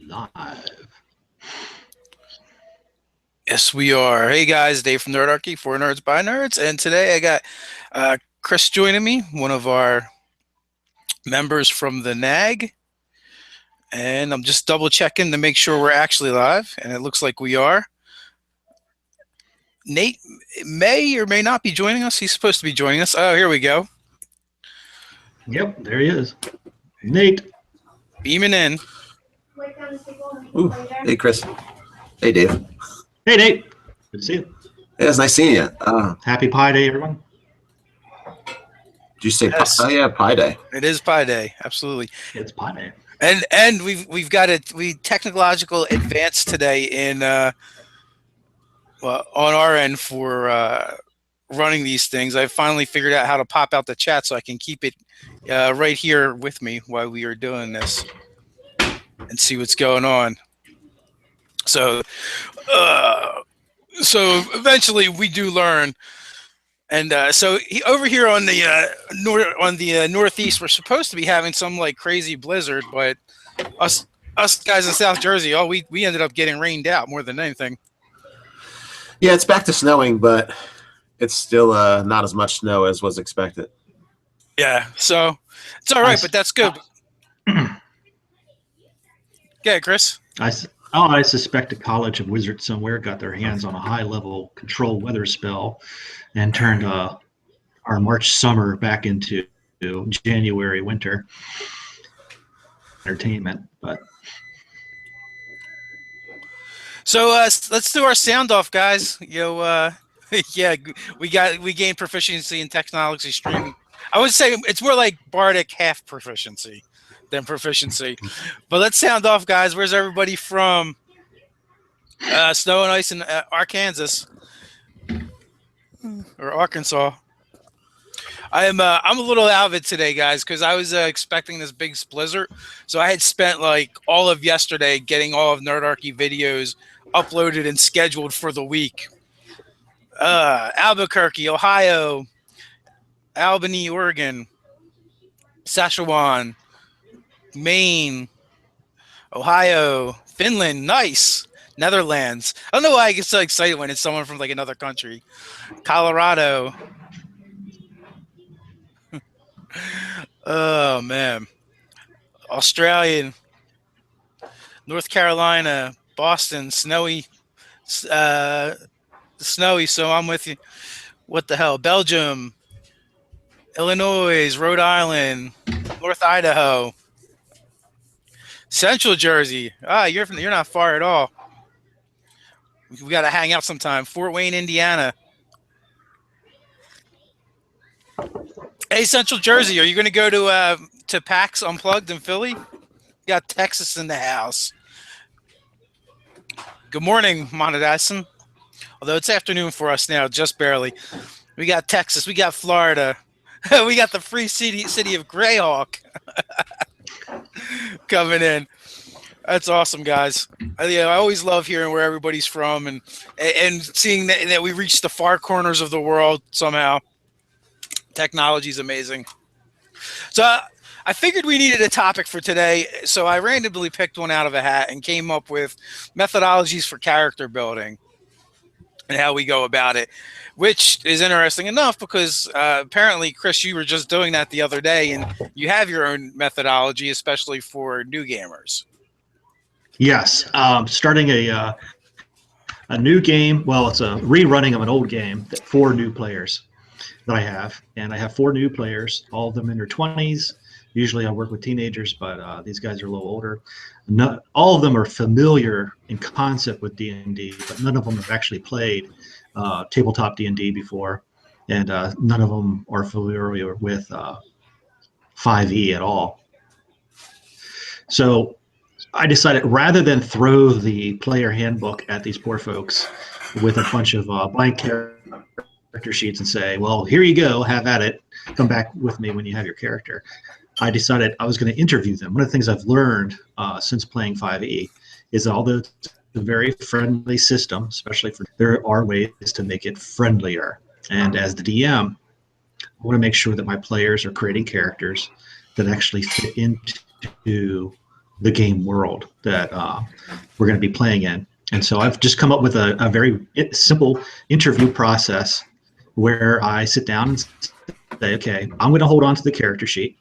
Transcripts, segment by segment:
Live. Yes, we are. Hey guys, Dave from Nerdarchy, for Nerds by Nerds, and today I got Chris joining me, one of our members from the NAG, and I'm just double checking to make sure we're actually live, and it looks like we are. Nate may or may not be joining us. He's supposed to be joining us. Oh, here we go. Yep, there he is. Nate. Beaming in. Ooh. Hey, Chris. Hey, Dave. Hey, Nate. Good to see you. Yeah, it's nice seeing you. Happy Pi Day, everyone. Did you say Yes. Oh, yeah, Pi Day. It is Pi Day, absolutely. It's Pi Day. And we've got we technological advance today in well, on our end for running these things. I finally figured out how to pop out the chat so I can keep it right here with me while we are doing this and see what's going on. So eventually we do learn. And so over here on the northeast, we're supposed to be having some like crazy blizzard, but us guys in South Jersey, we ended up getting rained out more than anything. Yeah, it's back to snowing, but it's still not as much snow as was expected. Yeah, so it's all right, but that's good. Yeah, Chris. I suspect a college of wizards somewhere got their hands on a high-level control weather spell and turned our March summer back into January winter entertainment. But so let's do our sound off, guys. Yeah, we gained proficiency in technology streaming. I would say it's more like bardic half proficiency than proficiency. But let's sound off, guys. Where's everybody from? Snow and ice in Arkansas or Arkansas. I'm a little out of it today, guys, because I was expecting this big blizzard. So I had spent like all of yesterday getting all of Nerdarchy videos uploaded and scheduled for the week. Albuquerque, Ohio, Albany, Oregon, Saskatchewan, Maine, Ohio, Finland, nice. Netherlands. I don't know why I get so excited when it's someone from like another country. Colorado. Oh man. Australian. North Carolina, Boston, snowy, so I'm with you. What the hell? Belgium, Illinois, Rhode Island, North Idaho, Central Jersey. You're not far at all. We got to hang out sometime. Fort Wayne, Indiana. Hey, Central Jersey, are you going to go to PAX Unplugged in Philly? We got Texas in the house. Good morning, Monadison. Although it's afternoon for us now, just barely. We got Texas. We got Florida. We got the free city of Greyhawk coming in. That's awesome, guys. I always love hearing where everybody's from and seeing that we reach the far corners of the world somehow. Technology is amazing. So I figured we needed a topic for today, so I randomly picked one out of a hat and came up with methodologies for character building and how we go about it, which is interesting enough because apparently, Chris, you were just doing that the other day, and you have your own methodology, especially for new gamers. Yes, starting a new game. Well, it's a rerunning of an old game that 4 new players that I have, and I have 4 new players, all of them in their 20s. Usually, I work with teenagers, but these guys are a little older. Not all of them are familiar in concept with D&D, but none of them have actually played tabletop D&D before, and none of them are familiar with 5e at all. So I decided rather than throw the player handbook at these poor folks with a bunch of blank character sheets and say, well, here you go, have at it, come back with me when you have your character, I decided I was going to interview them. One of the things I've learned since playing 5e is although it's a very friendly system, especially there are ways to make it friendlier. And as the DM, I want to make sure that my players are creating characters that actually fit into the game world that we're going to be playing in. And so I've just come up with a very simple interview process where I sit down and say, okay, I'm going to hold on to the character sheet.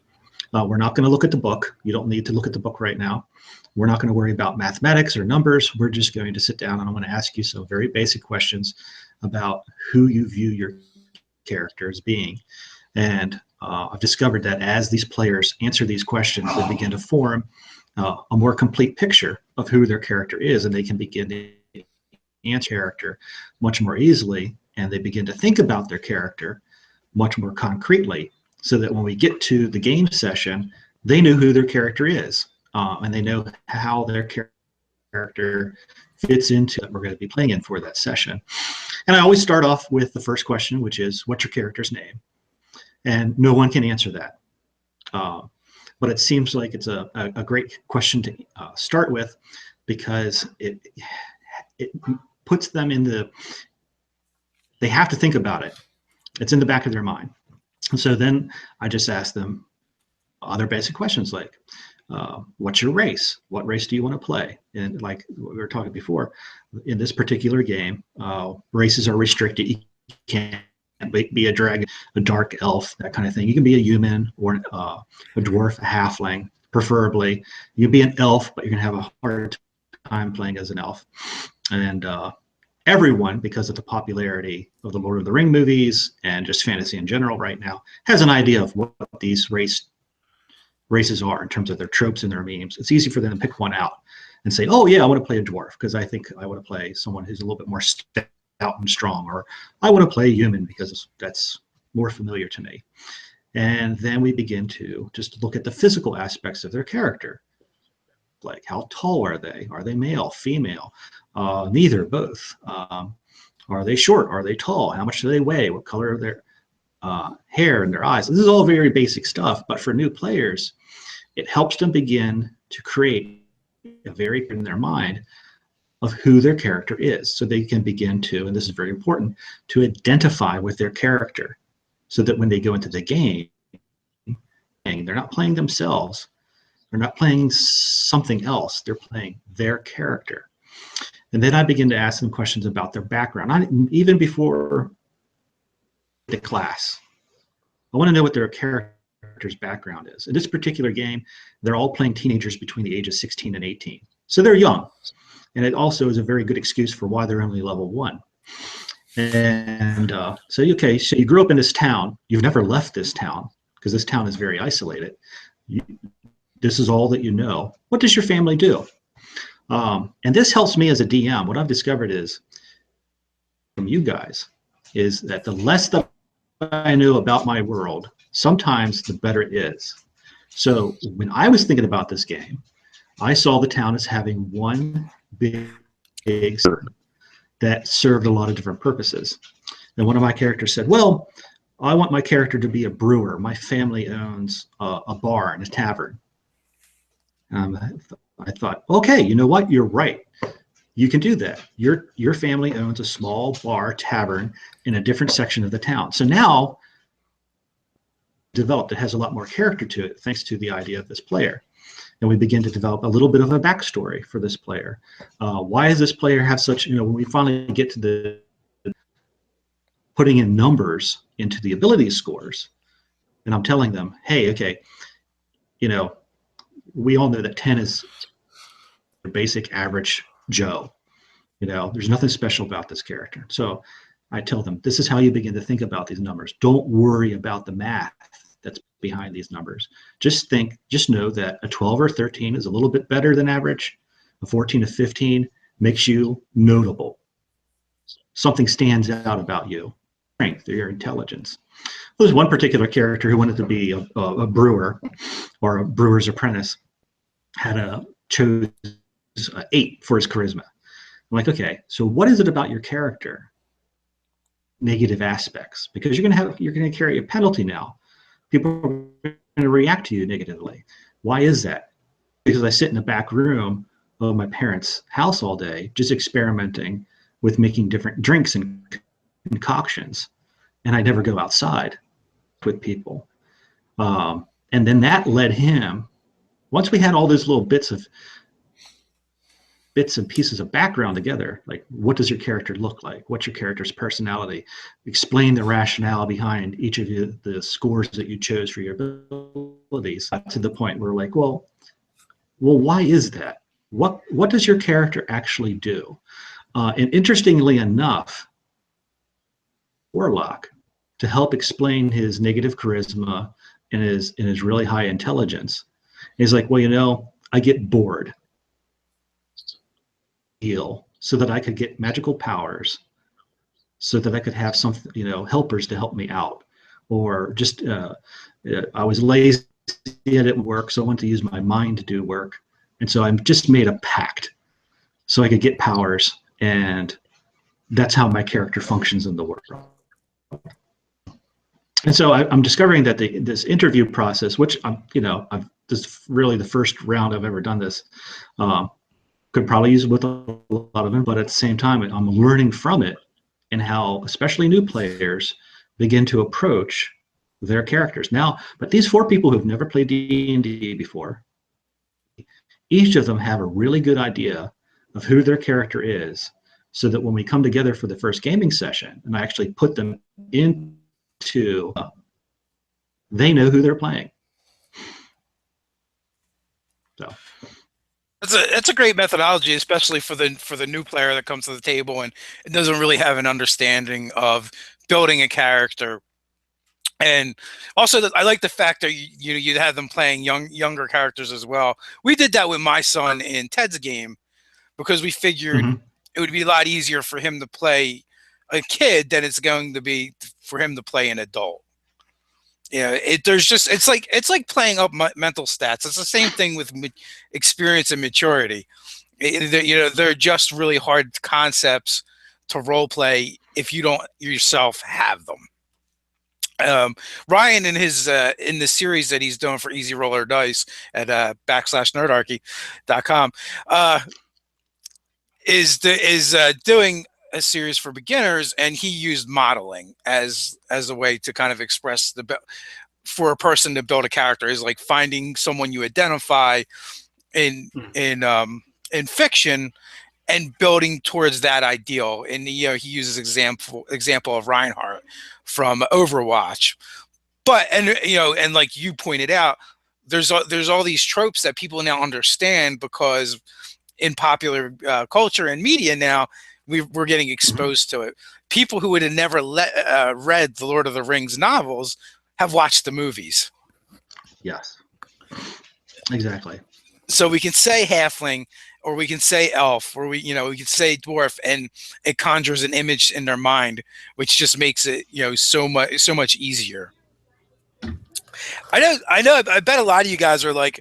We're not going to look at the book. You don't need to look at the book right now. We're not going to worry about mathematics or numbers. We're just going to sit down and I'm going to ask you some very basic questions about who you view your character as being. And I've discovered that as these players answer these questions, they begin to form a more complete picture of who their character is, and they can begin to answer character much more easily, and they begin to think about their character much more concretely, so that when we get to the game session, they know who their character is, and they know how their character fits into what we're going to be playing in for that session. And I always start off with the first question, which is, what's your character's name? And no one can answer that. But it seems like it's a great question to start with, because it puts them in they have to think about it. It's in the back of their mind. And so then I just ask them other basic questions like, what's your race? What race do you want to play? And like we were talking before, in this particular game, races are restricted. You can't be a dragon, a dark elf, that kind of thing. You can be a human or a dwarf, a halfling, preferably. You can be an elf, but you're going to have a hard time playing as an elf. And everyone, because of the popularity of the Lord of the Ring movies and just fantasy in general right now, has an idea of what these races are in terms of their tropes and their memes. It's easy for them to pick one out and say, oh yeah, I want to play a dwarf because I think I want to play someone who's a little bit more stout and strong, or I want to play a human because that's more familiar to me. And then we begin to just look at the physical aspects of their character. Like, how tall are they? Are they male, female? Neither, both. Are they short? Are they tall? How much do they weigh? What color are their hair and their eyes? This is all very basic stuff, but for new players, it helps them begin to create a very in their mind of who their character is, so they can begin to, and this is very important, to identify with their character, so that when they go into the game, they're not playing themselves, they're not playing something else, they're playing their character. And then I begin to ask them questions about their background, even before the class. I want to know what their character's background is. In this particular game, they're all playing teenagers between the ages 16 and 18. So they're young. And it also is a very good excuse for why they're only level 1. And so you grew up in this town. You've never left this town because this town is very isolated. This is all that you know. What does your family do? And this helps me as a DM. What I've discovered is, from you guys, is that the less that I know about my world, sometimes the better it is. So when I was thinking about this game, I saw the town as having one big that served a lot of different purposes. And one of my characters said, well, I want my character to be a brewer. My family owns a bar and a tavern. I thought, okay, you know what? You're right. You can do that. Your family owns a small bar tavern in a different section of the town. So now developed, it has a lot more character to it, thanks to the idea of this player. And we begin to develop a little bit of a backstory for this player. Why does this player have such, when we finally get to the putting in numbers into the ability scores, and I'm telling them, hey, okay, we all know that 10 is the basic average Joe. There's nothing special about this character. So I tell them, this is how you begin to think about these numbers. Don't worry about the math that's behind these numbers. Just know that a 12 or 13 is a little bit better than average. A 14 to 15 makes you notable. Something stands out about you. Strength or your intelligence. There's one particular character who wanted to be a brewer or a brewer's apprentice, chose 8 for his charisma. I'm like, okay, so what is it about your character? Negative aspects, because you're going to carry a penalty now. People are going to react to you negatively. Why is that? Because I sit in the back room of my parents' house all day, just experimenting with making different drinks and concoctions, and I never go outside with people. And then that led him, once we had all those little bits and pieces of background together, like what does your character look like? What's your character's personality? Explain the rationale behind each of the scores that you chose for your abilities, to the point where like, well, why is that? What does your character actually do? And interestingly enough, Warlock, to help explain his negative charisma and his really high intelligence, is like, well, I get bored. Heal so that I could get magical powers, so that I could have some, helpers to help me out, or just I was lazy, I didn't work, so I wanted to use my mind to do work, and so I just made a pact so I could get powers, and that's how my character functions in the world. And so I'm discovering that this interview process, which this is really the first round I've ever done this. Could probably use it with a lot of them, but at the same time, I'm learning from it and how, especially new players, begin to approach their characters. Now, but these 4 people who've never played D&D before, each of them have a really good idea of who their character is, so that when we come together for the first gaming session, and I actually put them into, they know who they're playing. So. That's a great methodology, especially for the new player that comes to the table and doesn't really have an understanding of building a character. And also, I like the fact that you have them playing younger characters as well. We did that with my son in Ted's game because we figured it would be a lot easier for him to play a kid than it's going to be for him to play an adult. It's like playing up mental stats. It's the same thing with experience and maturity. They're just really hard concepts to role play if you don't yourself have them. Ryan in the series that he's doing for Easy Roller Dice at /Nerdarchy.com is doing a series for beginners, and he used modeling as a way to kind of express for a person to build a character is like finding someone you identify in fiction and building towards that ideal. And he uses example of Reinhardt from Overwatch, and like you pointed out, there's all these tropes that people now understand because in popular culture and media now we're getting exposed to it. People who would have never read the Lord of the Rings novels have watched the movies. Yes, exactly. So we can say halfling, or we can say elf, or we can say dwarf, and it conjures an image in their mind, which just makes it so much easier. I know. I bet a lot of you guys are like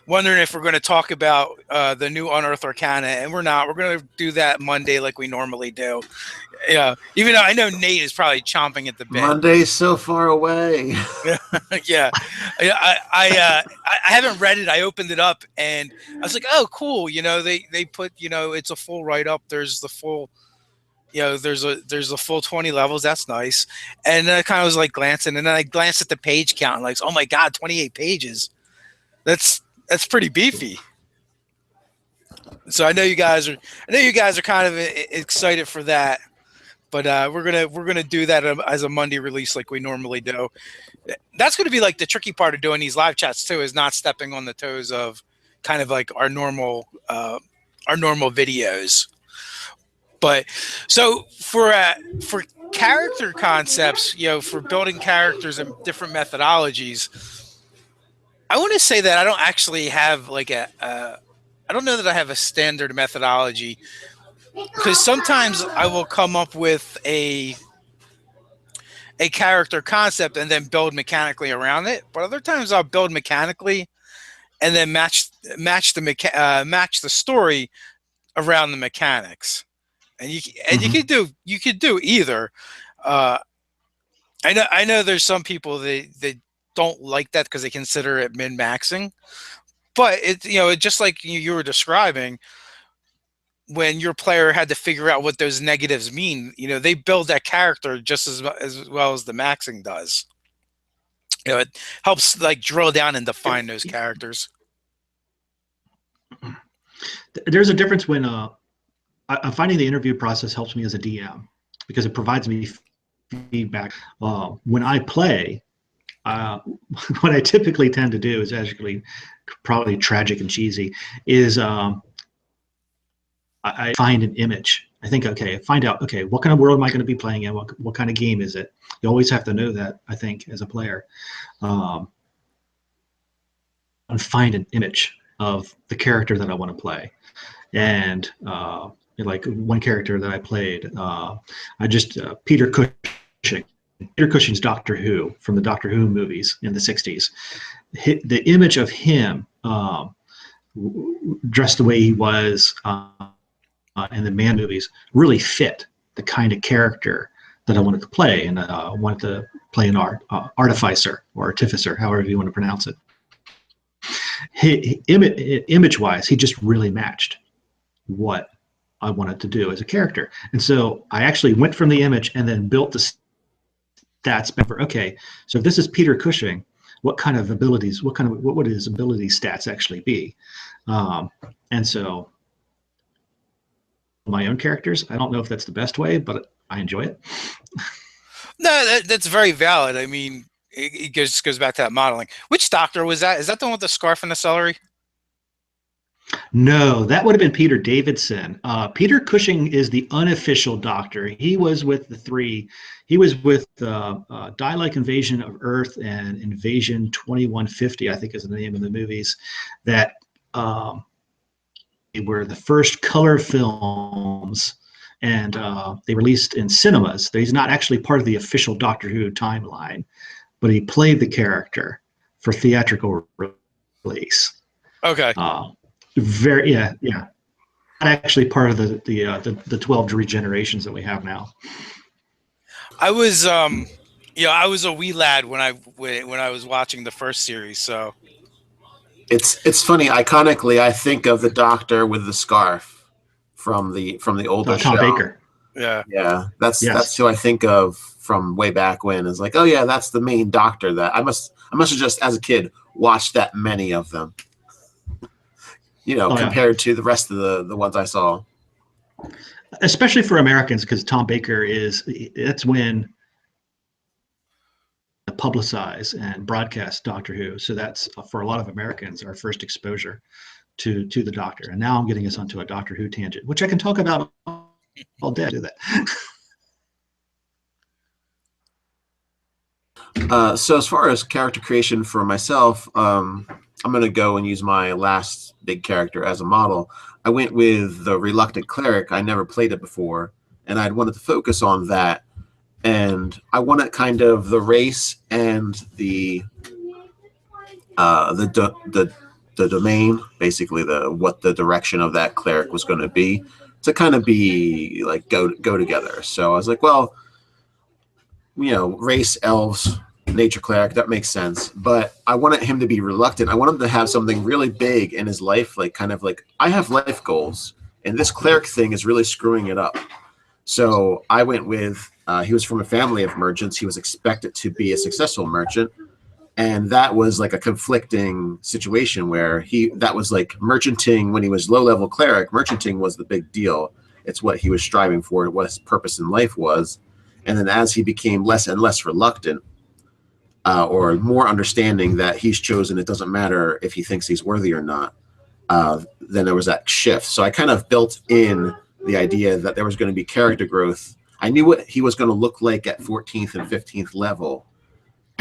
wondering if we're going to talk about the new Unearthed Arcana, and we're not. We're going to do that Monday like we normally do. Yeah, even though I know Nate is probably chomping at the bit. Monday's so far away. Yeah, I haven't read it. I opened it up and I was like, oh, cool. They put it's a full write up. There's the full. There's a full 20 levels. That's nice. And then I kind of was like glancing, and then I glanced at the page count, and like, oh my god, 28 pages. That's pretty beefy. So I know you guys are kind of excited for that, but we're gonna do that as a Monday release like we normally do. That's gonna be like the tricky part of doing these live chats too, is not stepping on the toes of kind of like our normal videos. But so for character concepts, for building characters and different methodologies, I want to say that I don't actually have like I don't know that I have a standard methodology, because sometimes I will come up with a character concept and then build mechanically around it. But other times I'll build mechanically and then match the story around the mechanics. And you could do either. I know there's some people that don't like that because they consider it min-maxing, but it just like you were describing, when your player had to figure out what those negatives mean, they build that character just as well as the maxing does. It helps like drill down and define those characters. There's a difference when I'm finding the interview process helps me as a DM because it provides me feedback. When I play, what I typically tend to do is actually probably tragic and cheesy is I find an image. I think, okay, find out, okay, what kind of world am I going to be playing in? What kind of game is it? You always have to know that, I think, as a player. And find an image of the character that I want to play. And like one character that I played, Peter Cushing. Peter Cushing's Doctor Who from the Doctor Who movies in the 60s. The image of him dressed the way he was in the Man movies really fit the kind of character that I wanted to play, and I wanted to play an artificer or artificer, however you want to pronounce it. Image-wise, he just really matched what I wanted to do as a character, and so I actually went from the image and then built the stats back for, okay, so if this is Peter Cushing, what kind of abilities, what would his ability stats actually be? And so my own characters, I don't know if that's the best way, but I enjoy it. No, that's very valid. I mean, it goes back to that modeling. Which doctor was that? Is that the one with the scarf and the celery? No, that would have been Peter Davidson. Peter Cushing is the unofficial doctor. He was with the three. He was with Die-like Invasion of Earth and Invasion 2150, I think is the name of the movies, that were the first color films, and they released in cinemas. He's not actually part of the official Doctor Who timeline, but he played the character for theatrical release. Okay. Yeah. Not actually part of the 12 regenerations that we have now. I was I was a wee lad when I was watching the first series, so it's funny. Iconically, I think of the Doctor with the scarf from the older Tom show. Baker. Yeah. That's who I think of from way back when. It's like, oh yeah, that's the main Doctor. That I must have just as a kid watched that many of them. Compared to the rest of the ones I saw. Especially for Americans, because Tom Baker that's when publicize and broadcast Doctor Who. So that's, for a lot of Americans, our first exposure to the Doctor. And now I'm getting us onto a Doctor Who tangent, which I can talk about all day. Do that. So as far as character creation for myself, I'm going to go and use my last big character as a model. I went with the Reluctant Cleric. I never played it before, and I wanted to focus on that. And I wanted kind of the race and the domain, basically what the direction of that cleric was going to be, to kind of be like go together. So I was like, well, race, elves, nature cleric, that makes sense. But I wanted him to be reluctant. I wanted him to have something really big in his life, like kind of like, I have life goals, and this cleric thing is really screwing it up. So I went with, he was from a family of merchants. He was expected to be a successful merchant. And that was like a conflicting situation where that was like merchanting when he was low-level cleric. Merchanting was the big deal. It's what he was striving for, what his purpose in life was. And then as he became less and less reluctant, or more understanding that he's chosen, it doesn't matter if he thinks he's worthy or not, then there was that shift. So I kind of built in the idea that there was going to be character growth. I knew what he was going to look like at 14th and 15th level,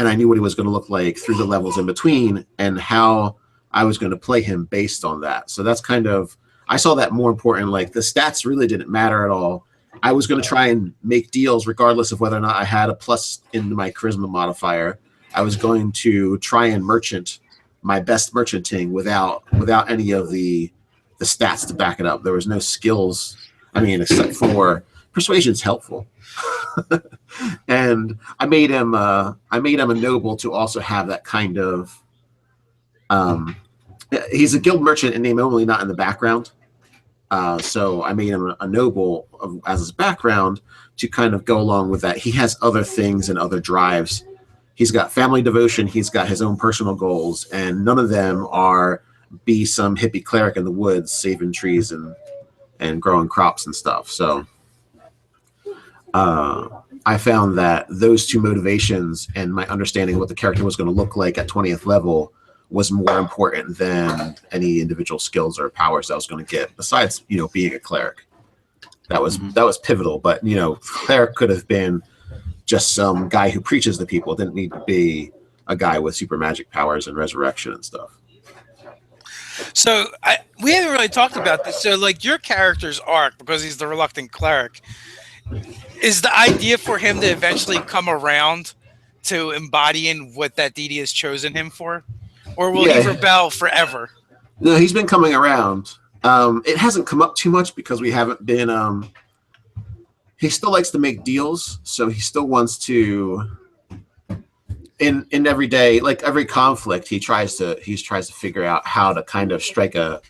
and I knew what he was going to look like through the levels in between, and how I was going to play him based on that. So that's kind of, I saw that more important. Like the stats really didn't matter at all. I was going to try and make deals regardless of whether or not I had a plus in my charisma modifier. I was going to try and merchant my best merchanting without any of the stats to back it up. There was no skills. I mean, except for persuasion's helpful. And I made him a noble to also have that kind of, he's a guild merchant in name only, not in the background. So I made him a noble as his background to kind of go along with that. He has other things and other drives. He's got family devotion. He's got his own personal goals, and none of them are be some hippie cleric in the woods, saving trees and growing crops and stuff. So I found that those two motivations and my understanding of what the character was going to look like at 20th level was more important than any individual skills or powers I was going to get, besides, you know, being a cleric. That was pivotal. But, you know, cleric could have been just some guy who preaches to people. It didn't need to be a guy with super magic powers and resurrection and stuff. So we haven't really talked about this. So, like, your character's arc, because he's the reluctant cleric, is the idea for him to eventually come around to embodying what that deity has chosen him for? Or will he rebel forever? No, he's been coming around. It hasn't come up too much because we haven't been... he still likes to make deals, so he still wants to... In every day, like every conflict, he tries to figure out how to kind of strike a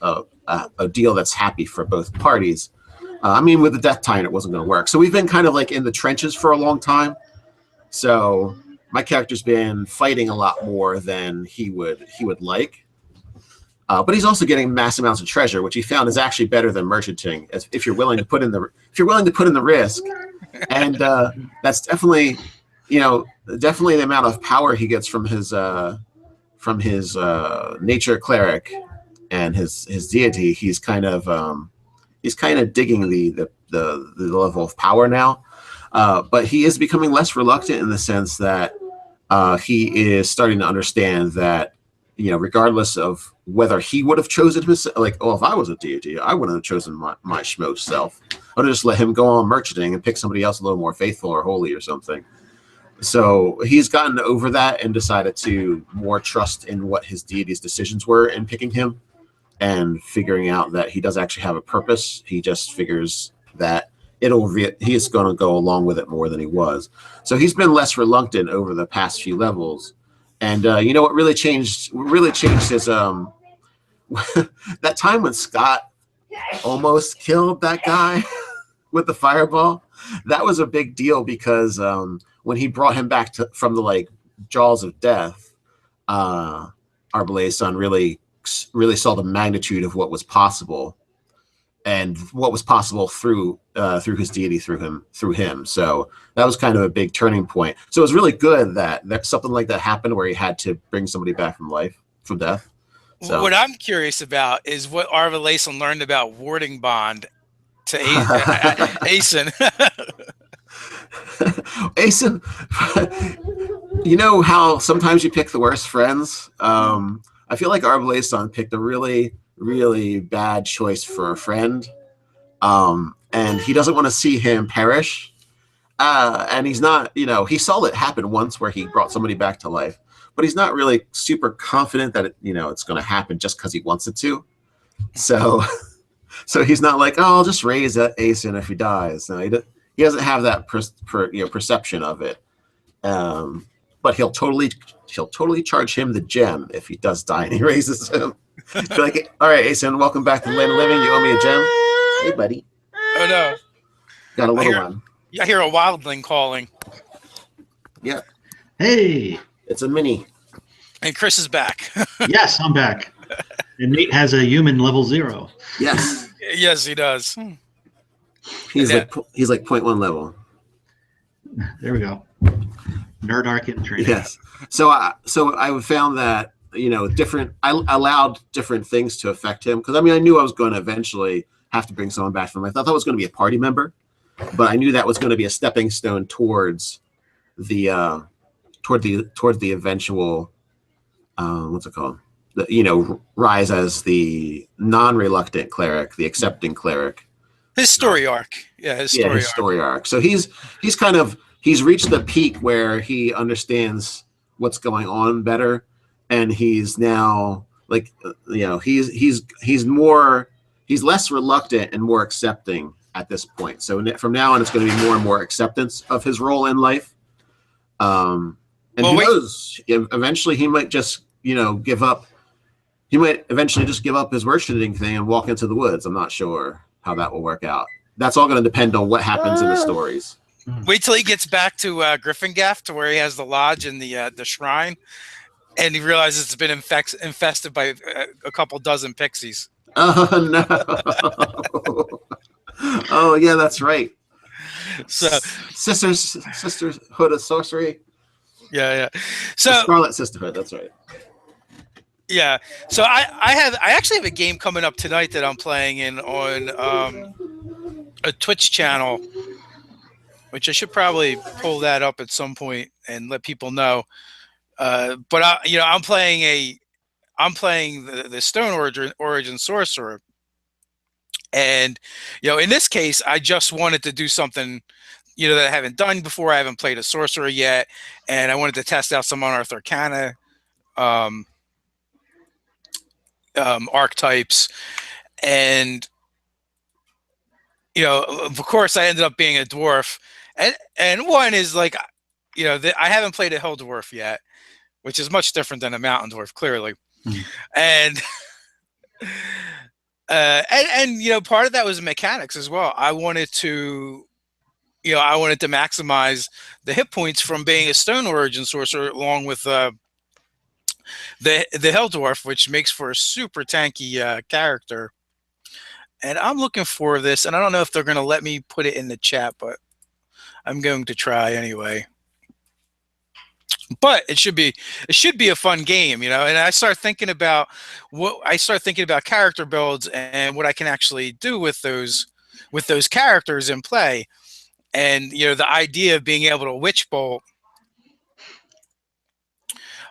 deal that's happy for both parties. I mean, with the Death Tyrant, it wasn't going to work. So we've been kind of like in the trenches for a long time. So my character's been fighting a lot more than he would like. But he's also getting mass amounts of treasure, which he found is actually better than merchanting, if you're willing to put in the risk. And that's definitely, you know, definitely the amount of power he gets from his nature cleric and his deity. He's kind of digging the level of power now, but he is becoming less reluctant in the sense that he is starting to understand that, you know, regardless of whether he would have chosen himself, like, oh, if I was a deity, I wouldn't have chosen my schmo self. I would have just let him go on merchanting and pick somebody else a little more faithful or holy or something. So he's gotten over that and decided to more trust in what his deity's decisions were in picking him, and figuring out that he does actually have a purpose. He just figures that he's going to go along with it more than he was. So he's been less reluctant over the past few levels. And you know what really changed? What really changed is that time when Scott almost killed that guy with the fireball. That was a big deal because when he brought him back from the jaws of death, Arbalae's really saw the magnitude of what was possible, and what was possible through his deity, through him. So that was kind of a big turning point. So it was really good that something like that happened, where he had to bring somebody back from death. So what I'm curious about is what Arbalae learned about warding bond to Aeson. Aeson, you know how sometimes you pick the worst friends? I feel like Arbalae picked a really, really bad choice for a friend. And he doesn't want to see him perish. And he's not, you know, he saw it happen once where he brought somebody back to life, but he's not really super confident that it's going to happen just because he wants it to. So he's not like, oh, I'll just raise Aeson if he dies. No, he doesn't have that perception of it. But he'll totally charge him the gem if he does die and he raises him. Be like, all right, Aeson, welcome back to the land of living. You owe me a gem. Hey, buddy. Oh no, got a little one. I hear a wildling calling. Yeah. Hey. It's a mini. And Chris is back. Yes, I'm back. And Nate has a human level 0. Yes. Yes, he does. He's like 0.1 level. There we go. Nerdarchy in training. Yes. So I found that, I allowed different things to affect him, because I knew I was going to eventually have to bring someone back from him. I thought that was going to be a party member, but I knew that was going to be a stepping stone towards the eventual what's it called? Rise as the non-reluctant cleric, the accepting cleric. His story arc. Yeah, his story arc. So he's reached the peak where he understands what's going on better, and he's now he's less reluctant and more accepting at this point. So from now on, it's going to be more and more acceptance of his role in life. And who knows? Eventually, he might just give up. He might eventually just give up his merchanting thing and walk into the woods. I'm not sure how that will work out. That's all going to depend on what happens in the stories. Wait till he gets back to Gryffindor, to where he has the lodge and the shrine. and he realizes it's been infested by a couple dozen pixies. Oh no! Oh yeah, that's right. So Sisterhood of Sorcery. yeah. The So Scarlet Sisterhood. That's right. yeah. So I actually have a game coming up tonight that I'm playing in on a Twitch channel, which I should probably pull that up at some point and let people know. But I'm playing the Stone Origin Sorcerer, and in this case, I just wanted to do something that I haven't done before. I haven't played a sorcerer yet, and I wanted to test out some Unearthed Arcana archetypes, and of course, I ended up being a dwarf, and one is like, I haven't played a Hill Dwarf yet, which is much different than a Mountain Dwarf, clearly, and. Part of that was mechanics as well. I wanted to maximize the hit points from being a Stone Origin Sorcerer, along with the Hell Dwarf, which makes for a super tanky character. And I'm looking for this, and I don't know if they're going to let me put it in the chat, but I'm going to try anyway. But it should be a fun game, And I start thinking about character builds and what I can actually do with those characters in play, and the idea of being able to Witch Bolt.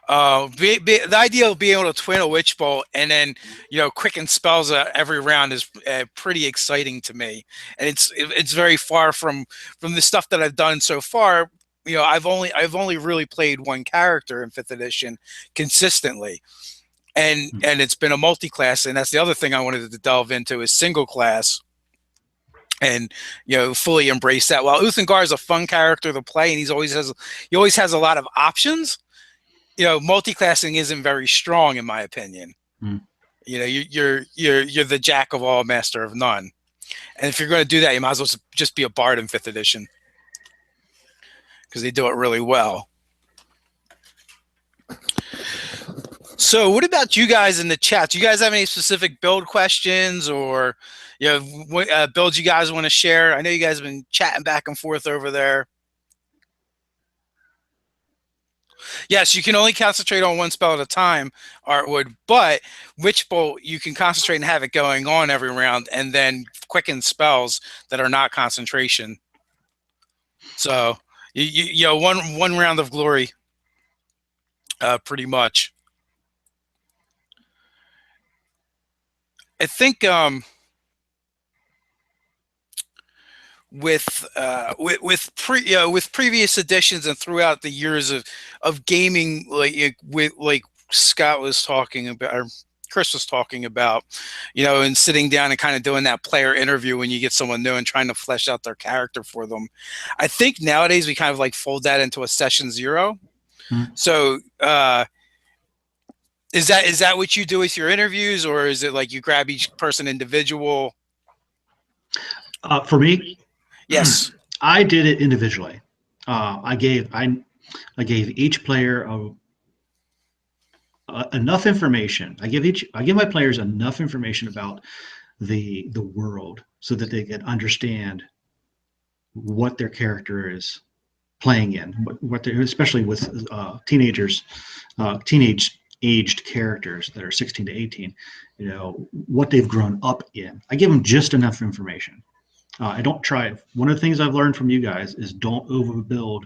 The idea of being able to twin a Witch Bolt and then quicken spells every round is pretty exciting to me, and it's very far from the stuff that I've done so far. I've only really played one character in 5th edition consistently, and it's been a multi-class, and that's the other thing I wanted to delve into is single class, and fully embrace that. While Uthengar is a fun character to play, and he always has a lot of options. Multi-classing isn't very strong in my opinion. You're the jack of all, master of none, and if you're going to do that, you might as well just be a bard in 5th edition. Because they do it really well. So what about you guys in the chat? Do you guys have any specific build questions or builds you guys want to share? I know you guys have been chatting back and forth over there. Yes, you can only concentrate on one spell at a time, Artwood, but Witch Bolt, you can concentrate and have it going on every round and then quicken spells that are not concentration. So one round of glory, pretty much. I think with previous editions and throughout the years of gaming, like Scott was talking about, or Chris was talking about, and sitting down and kind of doing that player interview when you get someone new and trying to flesh out their character for them. I think nowadays we kind of like fold that into a session 0. So is that what you do with your interviews, or is it like you grab each person individual? For me, yes, I did it individually. I gave each player enough information. I give my players enough information about the world so that they can understand what their character is playing in, what they're, especially with teenagers, teenage aged characters that are 16 to 18, what they've grown up in. I give them just enough information. I don't try. One of the things I've learned from you guys is don't overbuild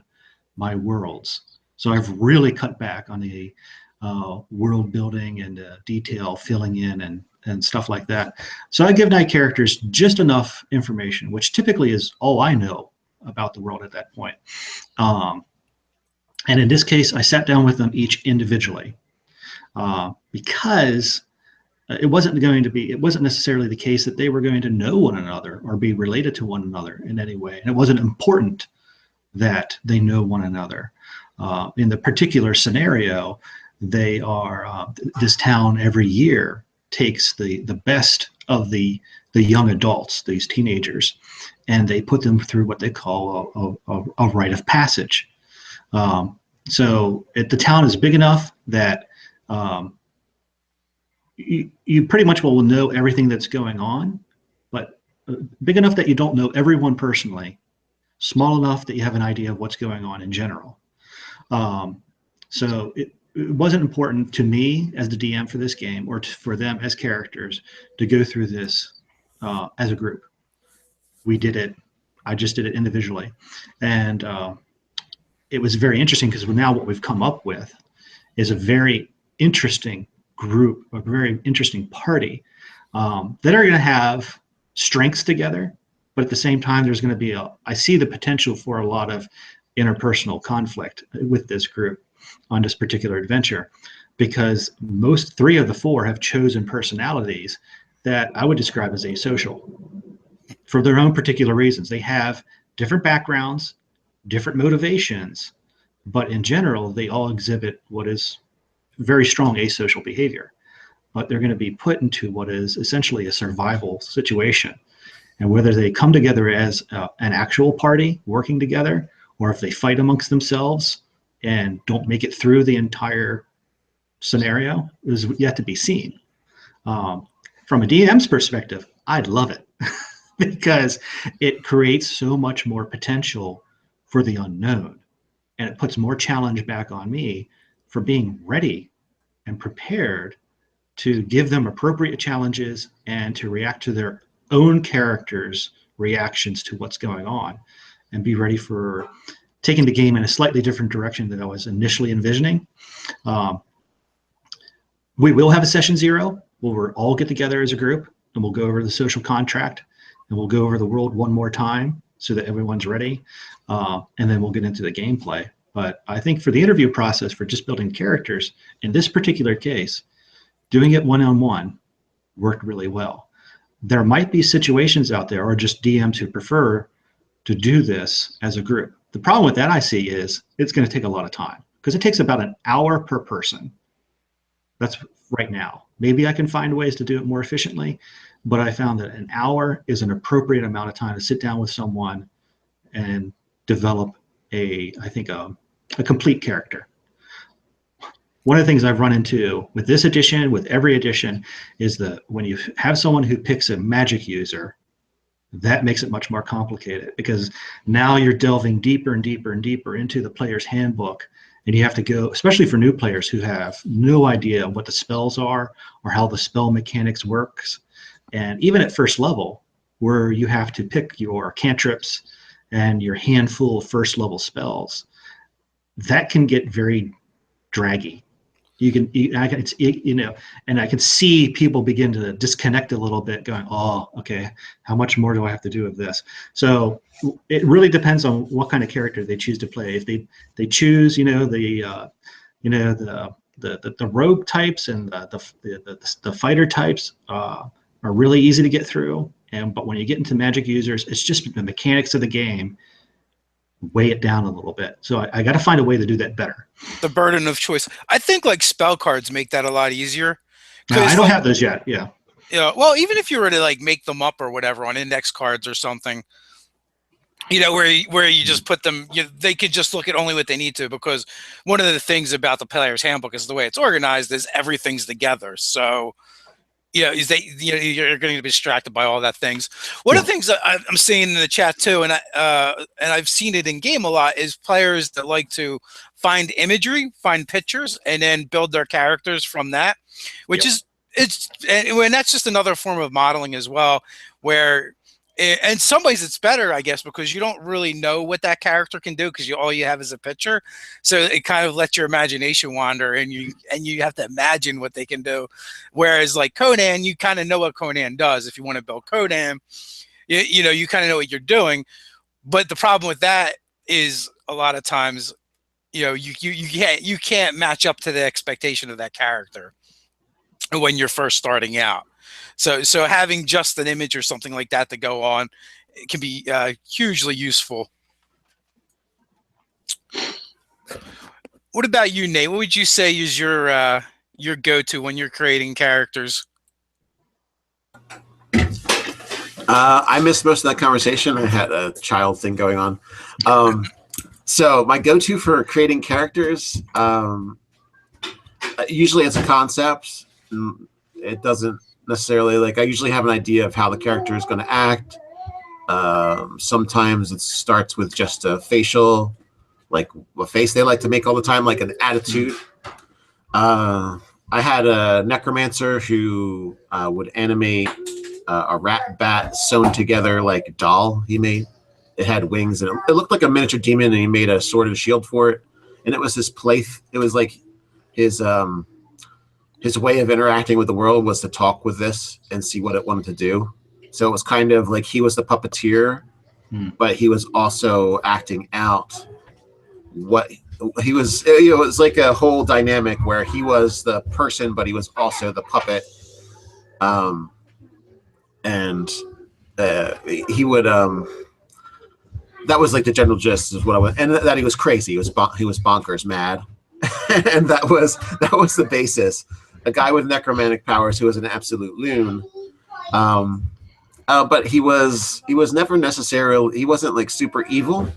my worlds. So I've really cut back on the world building and detail filling in and stuff like that. So I give my characters just enough information, which typically is all I know about the world at that point. And in this case, I sat down with them each individually because it wasn't necessarily the case that they were going to know one another or be related to one another in any way. And it wasn't important that they know one another. In the particular scenario, they are this town every year takes the best of the young adults, these teenagers, and they put them through what they call a rite of passage. So the town is big enough that you pretty much will know everything that's going on, but big enough that you don't know everyone personally, small enough that you have an idea of what's going on in general. So it wasn't important to me as the DM for this game or for them as characters to go through this as a group. We did it. I just did it individually. And it was very interesting because now what we've come up with is a very interesting group, a very interesting party that are going to have strengths together, but at the same time, there's going to be I see the potential for a lot of interpersonal conflict with this group on this particular adventure, because three of the four have chosen personalities that I would describe as asocial for their own particular reasons. They have different backgrounds, different motivations, but in general, they all exhibit what is very strong asocial behavior. But they're going to be put into what is essentially a survival situation. And whether they come together as an actual party working together, or if they fight amongst themselves and don't make it through the entire scenario, is yet to be seen. From a DM's perspective, I'd love it because it creates so much more potential for the unknown. And it puts more challenge back on me for being ready and prepared to give them appropriate challenges and to react to their own characters' reactions to what's going on, and be ready for taking the game in a slightly different direction than I was initially envisioning. We will have a session 0 where we'll all get together as a group and we'll go over the social contract and we'll go over the world one more time so that everyone's ready. And then we'll get into the gameplay. But I think for the interview process, for just building characters, in this particular case, doing it one-on-one worked really well. There might be situations out there, or just DMs who prefer to do this as a group. The problem with that I see is it's going to take a lot of time, because it takes about an hour per person. That's right now. Maybe I can find ways to do it more efficiently, but I found that an hour is an appropriate amount of time to sit down with someone and develop a complete character. One of the things I've run into with this edition, with every edition, is that when you have someone who picks a magic user, that makes it much more complicated, because now you're delving deeper and deeper and deeper into the player's handbook, and you have to go, especially for new players who have no idea what the spells are or how the spell mechanics works. And even at first level, where you have to pick your cantrips and your handful of first level spells, that can get very draggy. And I can see people begin to disconnect a little bit, going, oh, okay, how much more do I have to do of this? So it really depends on what kind of character they choose to play. If they choose, the rogue types and the fighter types are really easy to get through. But when you get into magic users, it's just the mechanics of the game weigh it down a little bit. So I got to find a way to do that better. The burden of choice. I think like spell cards make that a lot easier. I don't have those yet. Yeah. Yeah. Well, even if you were to like make them up or whatever on index cards or something, where you just put them, they could just look at only what they need to, because one of the things about the player's handbook is the way it's organized is everything's together. So you're going to be distracted by all that things. One of the things that I'm seeing in the chat too, and I've seen it in game a lot, is players that like to find imagery, find pictures, and then build their characters from that, which is and that's just another form of modeling as well, where in some ways it's better, I guess, because you don't really know what that character can do, because all you have is a picture. So it kind of lets your imagination wander, and you have to imagine what they can do. Whereas like Conan, you kind of know what Conan does. If you want to build Conan, you kind of know what you're doing. But the problem with that is a lot of times, you can't match up to the expectation of that character when you're first starting out. So having just an image or something like that to go on, it can be hugely useful. What about you, Nate? What would you say is your go-to when you're creating characters? I missed most of that conversation. I had a child thing going on. So my go-to for creating characters, usually it's a concept. It doesn't necessarily I usually have an idea of how the character is going to act. Sometimes it starts with just a facial, like a face they like to make all the time, like an attitude. I had a necromancer who would animate a rat bat sewn together like doll he made. It had wings and it looked like a miniature demon, and he made a sword and shield for it. And it was his it was like his way of interacting with the world was to talk with this and see what it wanted to do. So it was kind of like he was the puppeteer, but he was also acting out what he was. It was like a whole dynamic where he was the person, but he was also the puppet. And he would that was like the general gist is what I was, and that he was crazy. He was bonkers mad, and that was the basis. A guy with necromantic powers who was an absolute loon. But he was never necessarily. He wasn't like super evil.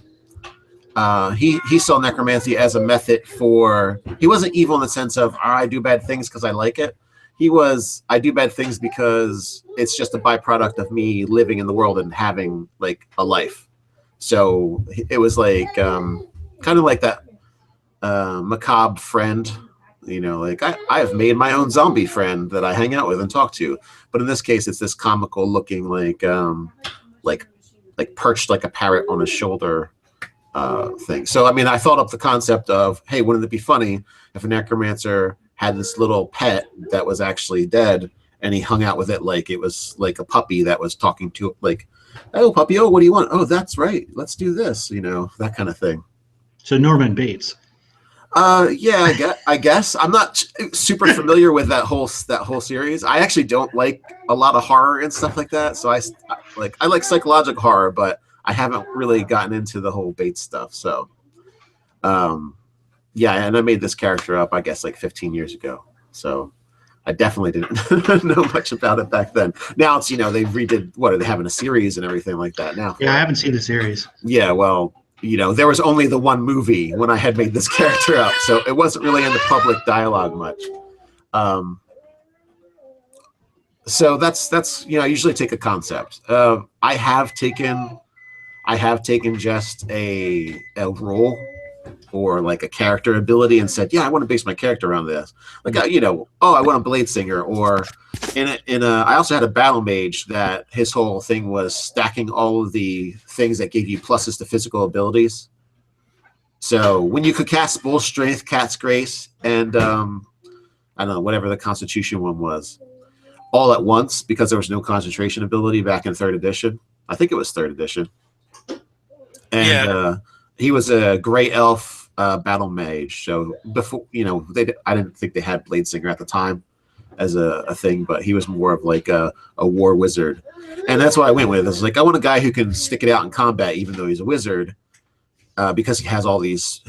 He saw necromancy as a method for. He wasn't evil in the sense of I do bad things because I like it. I do bad things because it's just a byproduct of me living in the world and having like a life. So it was like kind of like that macabre friend, like I have made my own zombie friend that I hang out with and talk to. But in this case, it's this comical looking like perched like a parrot on his shoulder thing. So I mean, I thought up the concept of, hey, wouldn't it be funny if a necromancer had this little pet that was actually dead, and he hung out with it like it was like a puppy that was talking to it, like, oh, puppy, oh, what do you want? Oh, that's right. Let's do this, that kind of thing. So Norman Bates. Yeah, I guess. I'm not super familiar with that whole series. I actually don't like a lot of horror and stuff like that. So I like psychological horror, but I haven't really gotten into the whole Bates stuff. So, yeah, and I made this character up, I guess, like 15 years ago. So I definitely didn't know much about it back then. Now it's, they redid, what, are they having a series and everything like that now? Yeah, I haven't seen the series. Yeah, well, there was only the one movie when I had made this character up, so it wasn't really in the public dialogue much. So that's I usually take a concept. I have taken just a role or like a character ability and said, yeah, I want to base my character around this. Like, I want a blade singer, or I also had a battle mage that his whole thing was stacking all of the things that gave you pluses to physical abilities. So when you could cast bull strength, cat's grace, and I don't know, whatever the constitution one was, all at once, because there was no concentration ability back in 3rd edition. I think it was 3rd edition. And he was a gray elf battle mage. So before, I didn't think they had blade singer at the time as a thing, but he was more of like a war wizard. And that's what I went with. It's like, I want a guy who can stick it out in combat, even though he's a wizard, because he has all this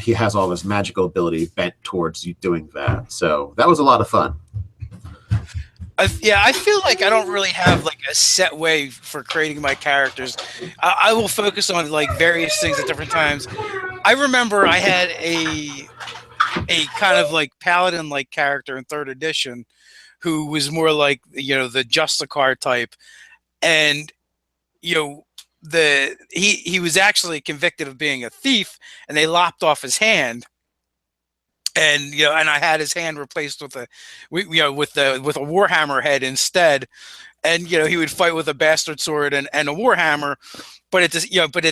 magical ability bent towards you doing that. So that was a lot of fun. I feel like I don't really have like a set way for creating my characters. I will focus on like various things at different times. I remember I had a kind of like paladin like character in 3rd edition who was more like, the Justicar type, and he was actually convicted of being a thief, and they lopped off his hand. And and I had his hand replaced with a warhammer head instead, and he would fight with a bastard sword and a warhammer, but at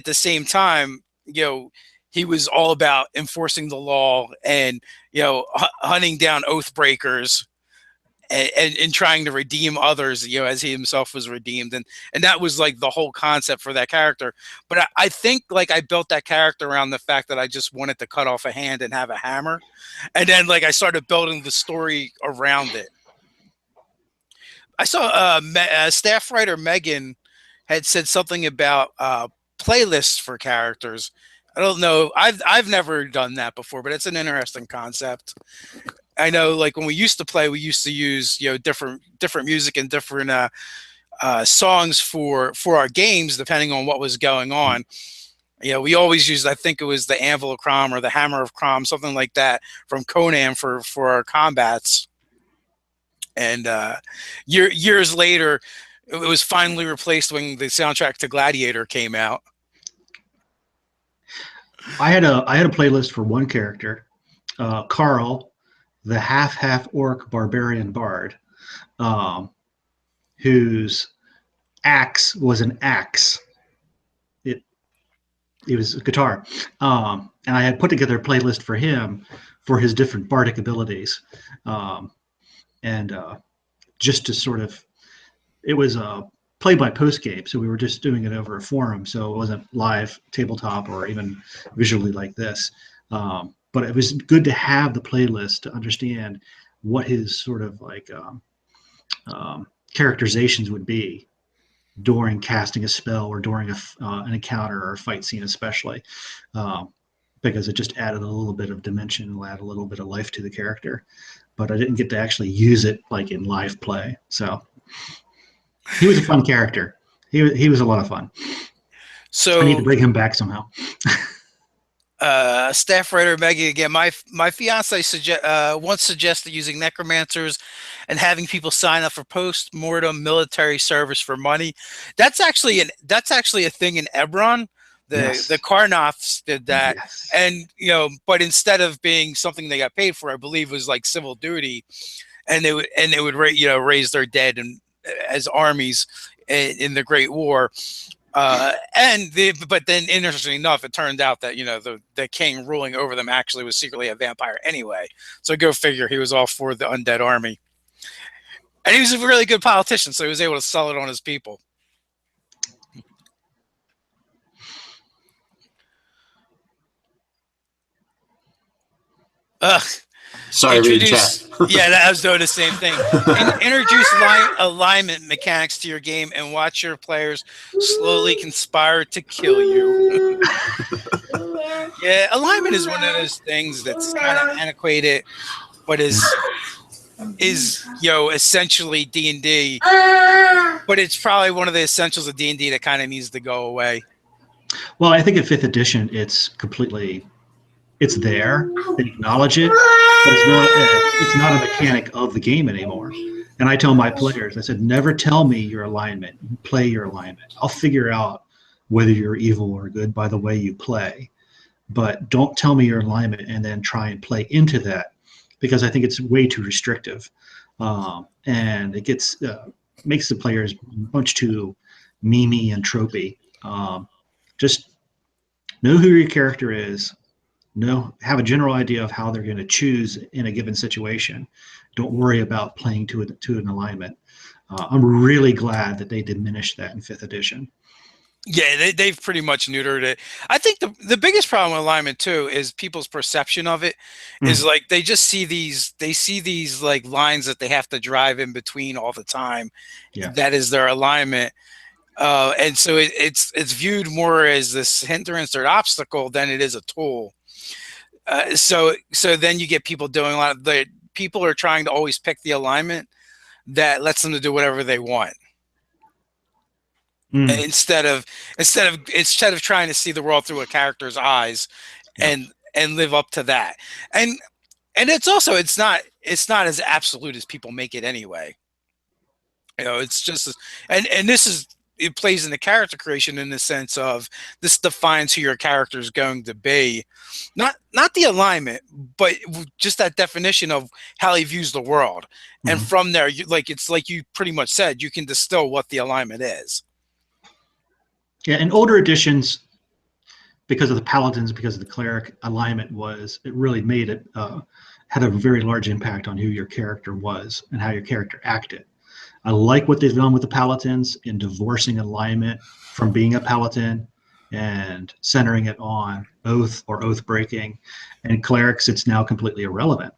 the same time, he was all about enforcing the law and hunting down oath breakers and trying to redeem others, as he himself was redeemed. And that was like the whole concept for that character. But I think like I built that character around the fact that I just wanted to cut off a hand and have a hammer. And then like I started building the story around it. I saw staff writer Megan had said something about playlists for characters. I don't know. I've never done that before, but it's an interesting concept. I know, like when we used to play, we used to use different music and different songs for our games, depending on what was going on. We always used, I think it was the Anvil of Crom or the Hammer of Crom, something like that from Conan for our combats. And years later, it was finally replaced when the soundtrack to Gladiator came out. I had a playlist for one character, Carl, the half orc barbarian bard, whose axe was an axe. It was a guitar, and I had put together a playlist for him for his different bardic abilities, and just to sort of, it was a play by post game, so we were just doing it over a forum, so it wasn't live tabletop or even visually like this. But it was good to have the playlist to understand what his sort of like characterizations would be during casting a spell or during an encounter or a fight scene, especially, because it just added a little bit of dimension and added a little bit of life to the character. But I didn't get to actually use it like in live play. So he was a fun character. He was a lot of fun. So I need to bring him back somehow. Staff writer Maggie again. My fiance once suggested using necromancers and having people sign up for post-mortem military service for money. That's actually a thing in Ebron. The Karnoffs did that, Yes. and but instead of being something they got paid for, I believe was like civil duty, and they would raise their dead and as armies in the Great War. But then, interestingly enough, it turned out that the king ruling over them actually was secretly a vampire anyway. So go figure, he was all for the undead army, and he was a really good politician, so he was able to sell it on his people. Sorry, reading chat. Yeah, I was doing the same thing. Introduce alignment mechanics to your game and watch your players slowly conspire to kill you. Yeah, alignment is one of those things that's kind of antiquated, but is essentially D&D. But it's probably one of the essentials of D&D that kind of needs to go away. Well, I think in 5th edition, it's there. They acknowledge it, but it's not a mechanic of the game anymore. And I tell my players, I said, never tell me your alignment. Play your alignment. I'll figure out whether you're evil or good by the way you play. But don't tell me your alignment and then try and play into that, because I think it's way too restrictive. And it makes the players much too memey and tropey. Just know who your character is. Have a general idea of how they're going to choose in a given situation. Don't worry about playing to an alignment. I'm really glad that they diminished that in 5th edition. Yeah, they've pretty much neutered it. I think the biggest problem with alignment too is people's perception of it is like they see these like lines that they have to drive in between all the time. Yeah. That is their alignment. And so it's viewed more as this hindrance or obstacle than it is a tool. So then you get people doing a lot of people are trying to always pick the alignment that lets them to do whatever they want. Instead of trying to see the world through a character's eyes and live up to that. And it's not as absolute as people make it anyway. It's just and this is, it plays into character creation in the sense of this defines who your character is going to be, not the alignment, but just that definition of how he views the world. And from there, it's like you pretty much said, you can distill what the alignment is. Yeah, in older editions, because of the paladins, because of the cleric, alignment it really made it had a very large impact on who your character was and how your character acted. I like what they've done with the paladins in divorcing alignment from being a paladin and centering it on oath or oath breaking. And clerics, it's now completely irrelevant.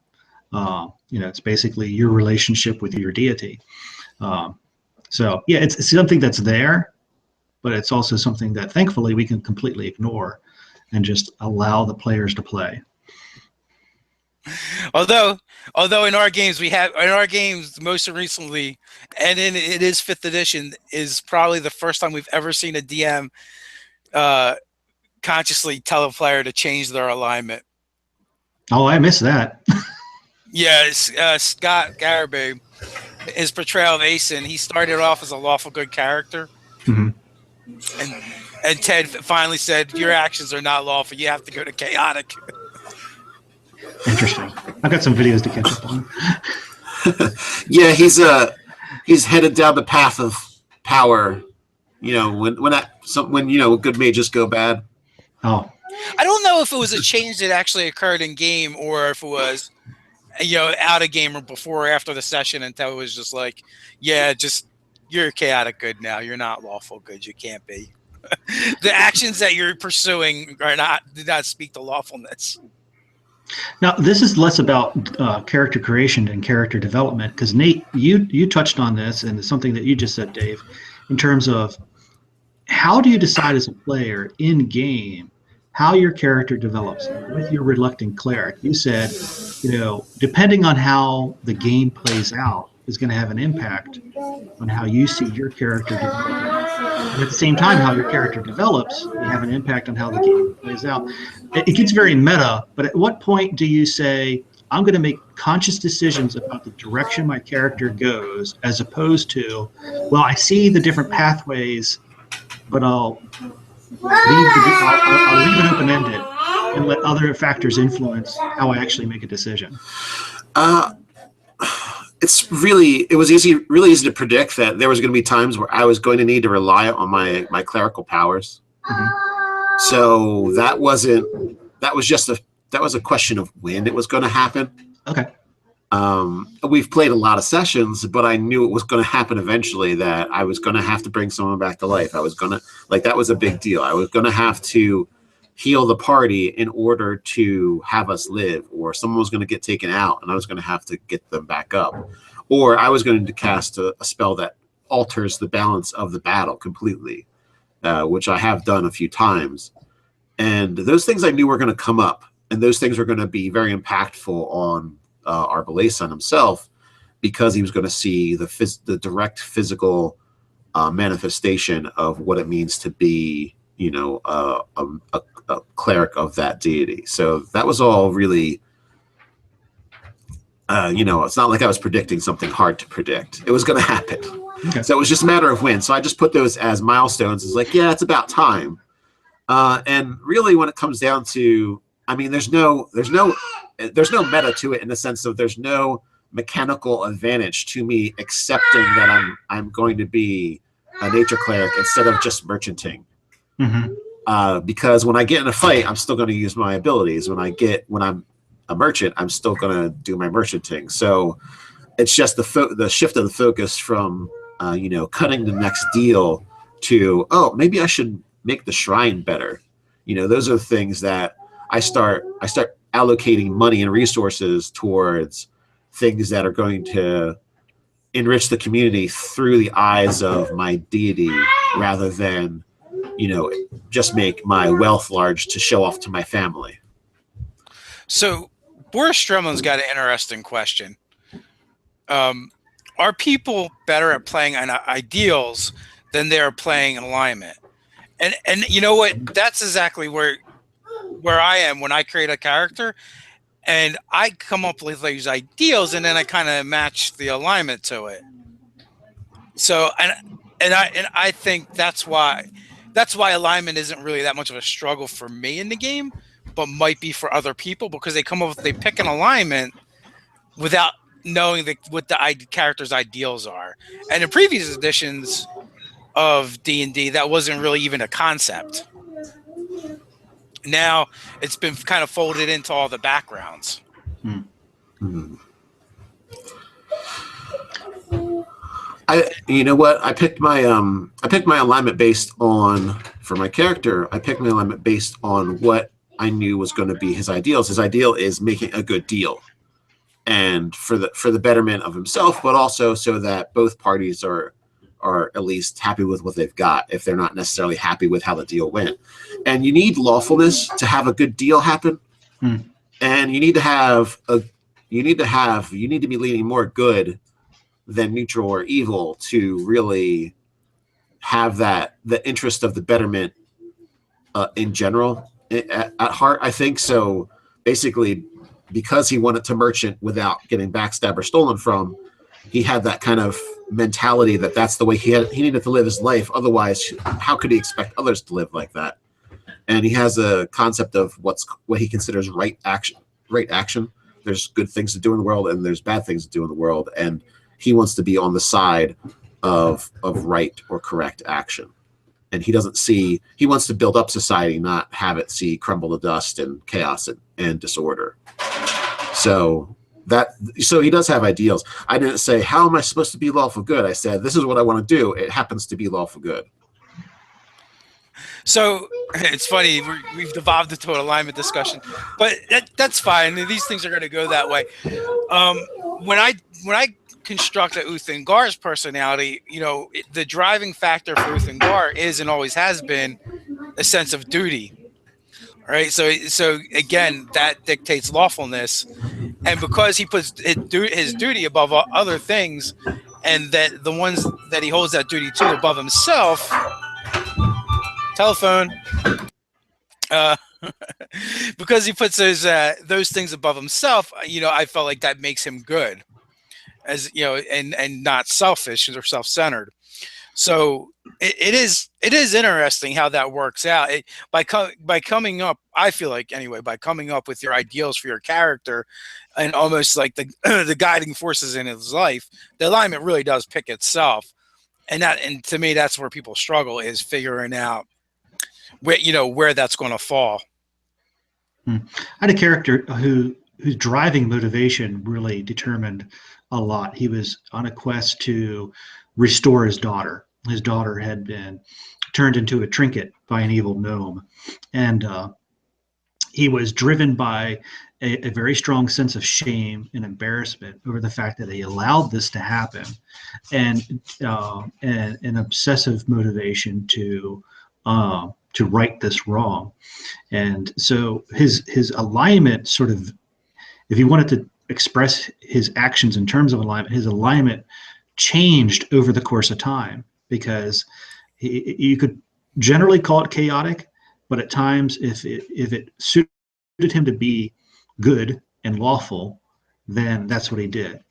It's basically your relationship with your deity. So yeah, it's something that's there, but it's also something that thankfully we can completely ignore and just allow the players to play. Although in our games most recently, and it is 5th edition, is probably the first time we've ever seen a DM consciously tell a player to change their alignment. Oh, I missed that. Yeah, Scott Garibay, his portrayal of Asen, he started off as a lawful good character, Mhm. and Ted finally said, "Your actions are not lawful. You have to go to chaotic." Interesting. I've got some videos to catch up on. Yeah, he's headed down the path of power. You know, when good mages go bad. Oh, I don't know if it was a change that actually occurred in game or if it was, out of game or before or after the session, until it was just like, yeah, just you're chaotic good now. You're not lawful good. You can't be. The actions that you're pursuing did not speak to lawfulness. now this is less about character creation than character development, because Nate, you touched on this, and it's something that you just said, Dave, in terms of how do you decide as a player in game how your character develops with your reluctant cleric? You said, depending on how the game plays out is going to have an impact on how you see your character developing. And at the same time, how your character develops will have an impact on how the game plays out. It gets very meta, but at what point do you say, I'm going to make conscious decisions about the direction my character goes, as opposed to, well, I see the different pathways, but I'll leave it open-ended and let other factors influence how I actually make a decision? It was really easy to predict that there was going to be times where I was going to need to rely on my clerical powers. Mm-hmm. So that was a question of when it was going to happen. Okay. We've played a lot of sessions, but I knew it was going to happen eventually, that I was going to have to bring someone back to life. I was going to, that was a big deal. I was going to have to heal the party in order to have us live, or someone was going to get taken out and I was going to have to get them back up, or I was going to cast a spell that alters the balance of the battle completely, which I have done a few times. And those things I knew were going to come up, and those things were going to be very impactful on Arbalason himself, because he was going to see the direct physical manifestation of what it means to be, a cleric of that deity. So that was all really, it's not like I was predicting something hard to predict. It was going to happen. Okay. So it was just a matter of when. So I just put those as milestones. It's like, yeah, it's about time. And really, when it comes down to, there's no meta to it, in the sense of there's no mechanical advantage to me accepting that I'm going to be a nature cleric instead of just merchanting. Mm-hmm. Because when I get in a fight, I'm still going to use my abilities. When I'm a merchant, I'm still going to do my merchanting. So it's just the shift of the focus from cutting the next deal to, oh, maybe I should make the shrine better. Those are the things that I start allocating money and resources towards things that are going to enrich the community through the eyes of my deity, rather than, just make my wealth large to show off to my family. So Boris Stremlin's got an interesting question. Are people better at playing ideals than they are playing alignment? And you know what? That's exactly where I am when I create a character, and I come up with these ideals, and then I kind of match the alignment to it. So and I think that's why alignment isn't really that much of a struggle for me in the game, but might be for other people, because they pick an alignment without knowing what the character's ideals are. And in previous editions of D&D, that wasn't really even a concept. Now it's been kind of folded into all the backgrounds. Hmm. You know what? I picked my alignment based on, for my character, I picked my alignment based on what I knew was going to be his ideals. His ideal is making a good deal, and for the betterment of himself, but also so that both parties are at least happy with what they've got, if they're not necessarily happy with how the deal went. And you need lawfulness to have a good deal happen. And you need to be leaning more good than neutral or evil to really have the interest of the betterment in general at heart, I think. So basically, because he wanted to merchant without getting backstabbed or stolen from, he had that kind of mentality that that's the way he needed to live his life. Otherwise, how could he expect others to live like that? And he has a concept of what he considers right action. There's good things to do in the world, and there's bad things to do in the world, and he wants to be on the side of right or correct action. And he wants to build up society, not have it crumble to dust and chaos and disorder. So he does have ideals. I didn't say, how am I supposed to be lawful good? I said, this is what I want to do. It happens to be lawful good. So it's funny, we've devolved into an alignment discussion, but that's fine. These things are going to go that way. When I construct a Uthengar's personality, the driving factor for Uthengar is and always has been a sense of duty. All right, so again, that dictates lawfulness, and because he puts his duty above other things, and that the ones that he holds that duty to above himself. Telephone. Because he puts those things above himself, I felt like that makes him good, as and not selfish or self-centered. So it is interesting how that works out. By coming up, I feel like anyway, by coming up with your ideals for your character, and almost like the guiding forces in his life, the alignment really does pick itself, and to me that's where people struggle, is figuring out where that's going to fall. I had a character whose driving motivation really determined a lot. He was on a quest to restore his daughter. His daughter had been turned into a trinket by an evil gnome, and he was driven by a very strong sense of shame and embarrassment over the fact that he allowed this to happen, and an obsessive motivation to right this wrong. And so his alignment sort of, if he wanted to express his actions in terms of alignment, his alignment changed over the course of time, because you could generally call it chaotic, but at times if it suited him to be good and lawful, then that's what he did.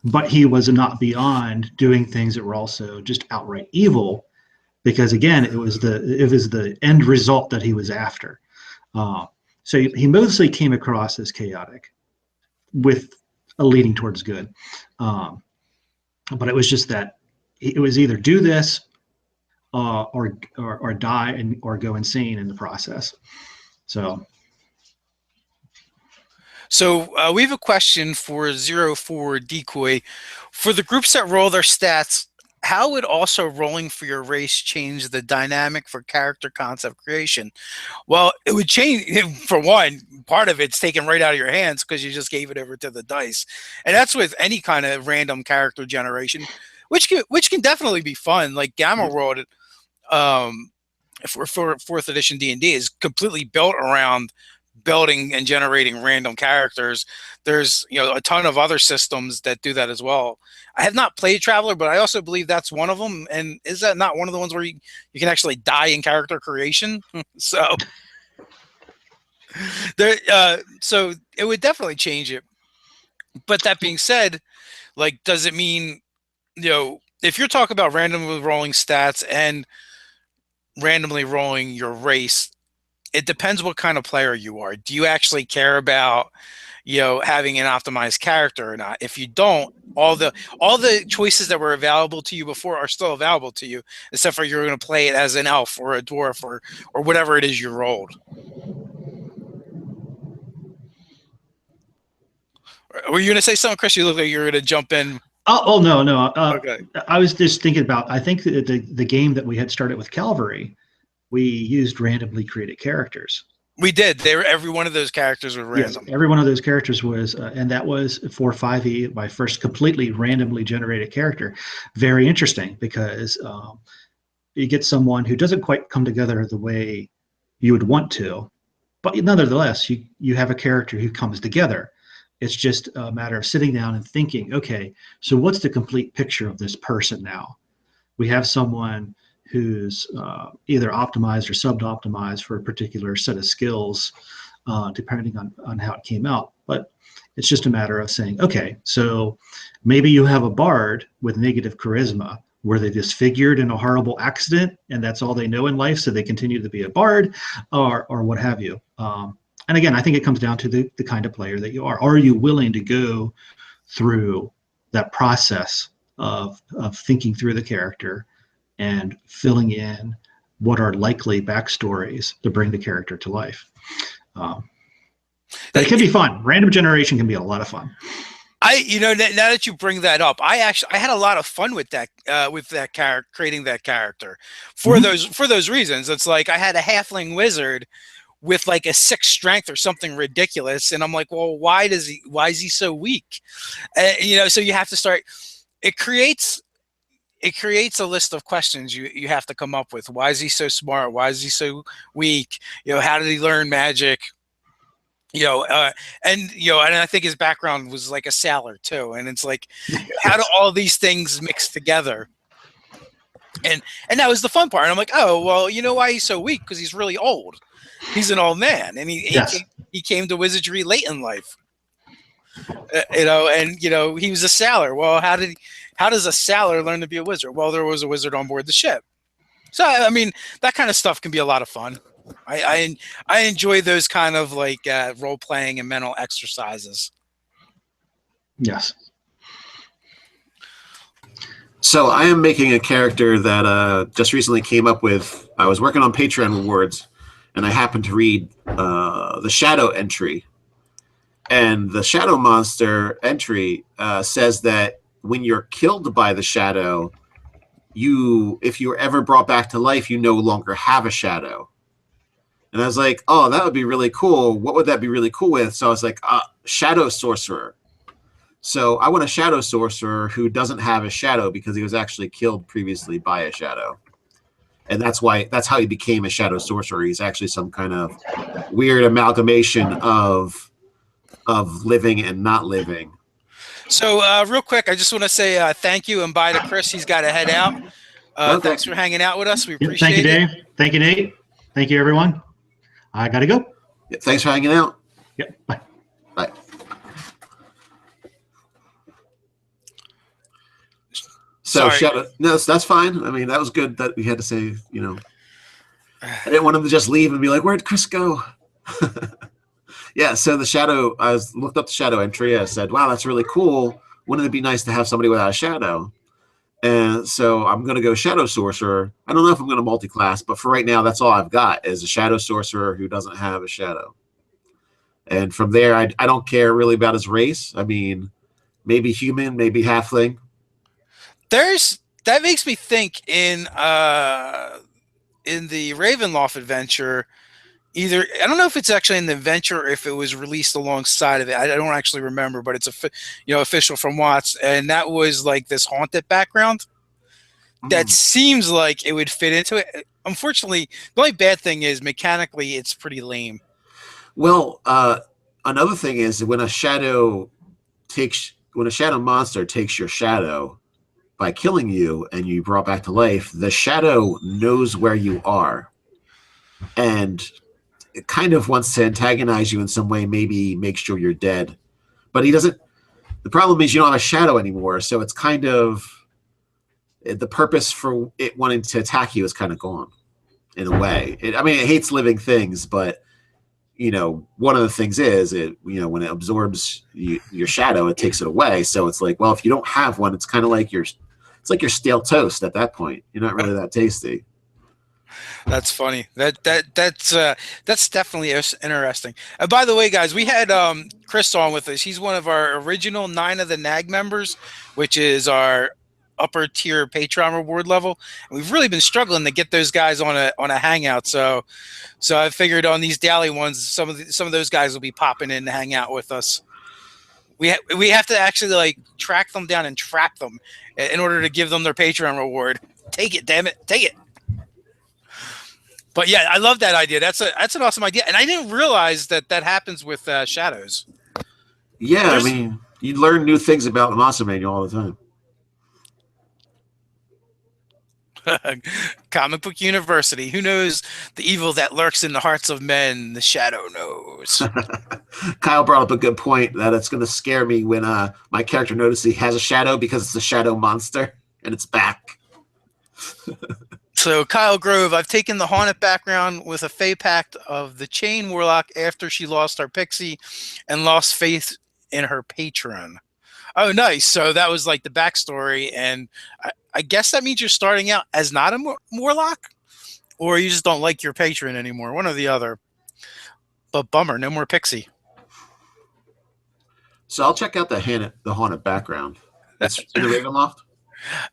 But he was not beyond doing things that were also just outright evil, because again, it was the end result that he was after. So he mostly came across as chaotic, with a leading towards good. But it was just that it was either do this or die or go insane in the process. So we have a question for 04 Decoy. For the groups that roll their stats, how would also rolling for your race change the dynamic for character concept creation? Well, it would change, for one, part of it's taken right out of your hands because you just gave it over to the dice. And that's with any kind of random character generation, which can definitely be fun. Like Gamma World, for 4th edition D&D is completely built around building and generating random characters. There's a ton of other systems that do that as well. I have not played Traveler, but I also believe that's one of them. And is that not one of the ones where you can actually die in character creation? So so it would definitely change it. But that being said, like, does it mean, if you're talking about randomly rolling stats and randomly rolling your race, it depends what kind of player you are. Do you actually care about, having an optimized character or not? If you don't, all the choices that were available to you before are still available to you, except for you're going to play it as an elf or a dwarf or whatever it is you rolled. Were you going to say something, Chris? You look like you're going to jump in. Oh no. Okay. I was just thinking about, I think the game that we had started with Calvary, we used randomly created characters. We did. Every one of those characters were random. Yes, every one of those characters was, and that was for 5e, my first completely randomly generated character. Very interesting, because you get someone who doesn't quite come together the way you would want to, but nonetheless, you have a character who comes together. It's just a matter of sitting down and thinking, okay, so what's the complete picture of this person now? We have someone who's either optimized or sub-optimized for a particular set of skills, depending on how it came out. But it's just a matter of saying, okay, so maybe you have a bard with negative charisma, were they disfigured in a horrible accident and that's all they know in life, so they continue to be a bard, or what have you. And again, I think it comes down to the kind of player that you are. Are you willing to go through that process of thinking through the character and filling in what are likely backstories to bring the character to life? But it can be fun. Random generation can be a lot of fun. Now that you bring that up, I had a lot of fun with that character, creating that character for those reasons. It's like I had a halfling wizard with like a 6 strength or something ridiculous, and I'm like, well, why is he so weak? So you have to start. It creates a list of questions you have to come up with. Why is he so smart? Why is he so weak? How did he learn magic? And I think his background was like a sailor too. And it's like, how do all these things mix together? And that was the fun part. And I'm like, oh, well, you know why he's so weak? Because he's really old. He's an old man, and he came to wizardry late in life. He was a sailor. Well, how does a sailor learn to be a wizard? Well, there was a wizard on board the ship. So I mean, that kind of stuff can be a lot of fun. I enjoy those kind of like role playing and mental exercises. Yes. So I am making a character that just recently came up with. I was working on Patreon rewards, and I happened to read the Shadow entry. And the Shadow monster entry says that when you're killed by the Shadow, if you were ever brought back to life, you no longer have a Shadow. And I was like, oh, that would be really cool. What would that be really cool with? So I was like, Shadow Sorcerer. So I want a Shadow Sorcerer who doesn't have a Shadow because he was actually killed previously by a Shadow. And that's how he became a Shadow Sorcerer. He's actually some kind of weird amalgamation of living and not living. So real quick, I just want to say thank you and bye to Chris. He's got to head out. Okay. Thanks for hanging out with us. We appreciate it. Thank you, Dave. Thank you, Nate. Thank you, everyone. I got to go. Yeah, thanks for hanging out. Yep. Bye. Bye. So Shadow, no, that's fine. I mean, that was good that we had to say, I didn't want him to just leave and be like, where'd Chris go? Yeah, so the Shadow, I looked up the Shadow entry. I said, wow, that's really cool. Wouldn't it be nice to have somebody without a Shadow? And so I'm going to go Shadow Sorcerer. I don't know if I'm going to multi-class, but for right now, that's all I've got is a Shadow Sorcerer who doesn't have a Shadow. And from there, I don't care really about his race. I mean, maybe human, maybe halfling. That makes me think in the Ravenloft adventure, I don't know if it's actually in the adventure or if it was released alongside of it. I don't actually remember, but it's official from Watts, and that was like this haunted background. That seems like it would fit into it. Unfortunately, the only bad thing is mechanically it's pretty lame. Well, another thing is when a shadow monster takes your shadow by killing you and you brought back to life, the shadow knows where you are, and it kind of wants to antagonize you in some way, maybe make sure you're dead. But he doesn't. The problem is you don't have a shadow anymore, so it's kind of the purpose for it wanting to attack you is kind of gone in a way. It hates living things, but one of the things is when it absorbs your shadow, it takes it away. So it's like, well, if you don't have one, it's kind of like you're stale toast at that point. You're not really that tasty. That's funny. That's definitely interesting. And by the way, guys, we had Chris on with us. He's one of our original 9 of the NAG members, which is our upper tier Patreon reward level. And we've really been struggling to get those guys on a hangout. So I figured on these daily ones, some of those guys will be popping in to hang out with us. We have to actually track them down and trap them in order to give them their Patreon reward. Take it, damn it, take it. But yeah, I love that idea. That's an awesome idea, and I didn't realize that happens with shadows. Yeah, you learn new things about the Monster Manual all the time. Comic Book University. Who knows the evil that lurks in the hearts of men? The shadow knows. Kyle brought up a good point that it's going to scare me when my character notices he has a shadow because it's a shadow monster and it's back. So, Kyle Grove, I've taken the haunted background with a Fey Pact of the Chain Warlock after she lost her pixie and lost faith in her patron. Oh, nice. So that was like the backstory. And I guess that means you're starting out as not a warlock, or you just don't like your patron anymore. One or the other. But bummer, no more pixie. So I'll check out the haunted background. It's in the Ravenloft?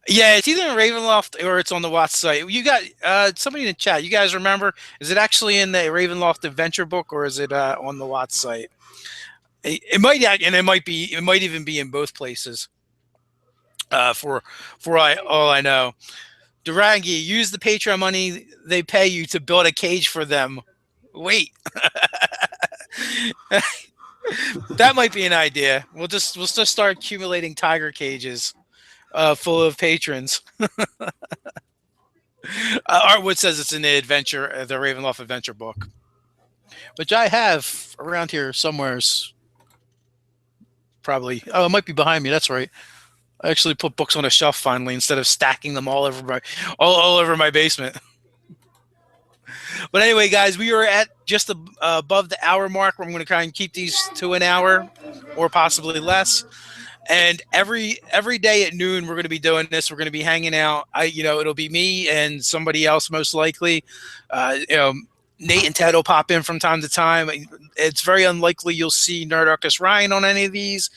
Yeah, it's either in Ravenloft or it's on the Watts site. You got somebody in the chat. You guys remember? Is it actually in the Ravenloft adventure book, or is it on the Watts site? It might, and it might be. It might even be in both places. For all I know, Durangi, use the Patreon money they pay you to build a cage for them. Wait, that might be an idea. We'll just start accumulating tiger cages. Full of patrons. Artwood says it's in the Ravenloft adventure book, which I have around here somewheres. Probably. Oh, it might be behind me. That's right. I actually put books on a shelf finally instead of stacking them all over my basement. But anyway, guys, we are at just above the hour mark. I'm going to try and keep these to an hour or possibly less. And every day at noon, we're going to be doing this. We're going to be hanging out. It'll be me and somebody else most likely. Nate and Ted will pop in from time to time. It's very unlikely you'll see Nerdarchy Ryan on any of these.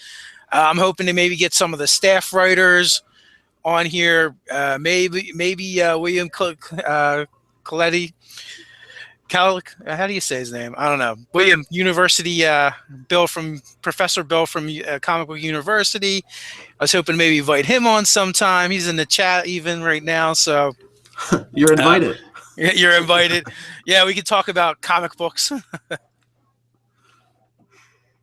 I'm hoping to maybe get some of the staff writers on here. Maybe William Coletti. How do you say his name? I don't know. William University, Professor Bill from Comic Book University. I was hoping to maybe invite him on sometime. He's in the chat even right now. So you're invited. You're invited. Yeah, we could talk about comic books.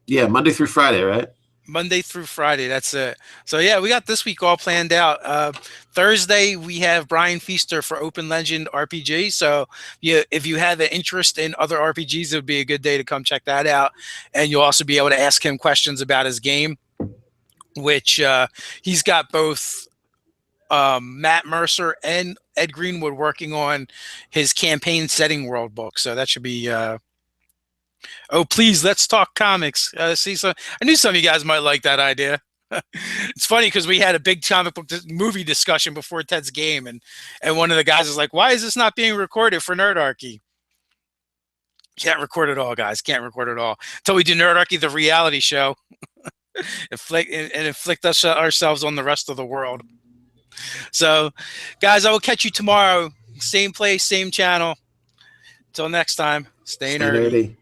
Yeah, Monday through Friday, right? Monday through Friday. That's it. So yeah, we got this week all planned out. Thursday we have Brian Feaster for Open Legend RPG. So if you have an interest in other RPGs, it would be a good day to come check that out. And you'll also be able to ask him questions about his game, which he's got both Matt Mercer and Ed Greenwood working on his campaign setting world book. So that should be oh, please, let's talk comics. I knew some of you guys might like that idea. It's funny because we had a big comic book movie discussion before Ted's game, and one of the guys is like, "Why is this not being recorded for Nerdarchy?" Can't record it all, guys. Can't record it all until we do Nerdarchy, the reality show, inflict ourselves on the rest of the world. So, guys, I will catch you tomorrow. Same place, same channel. Until next time, stay nerdy.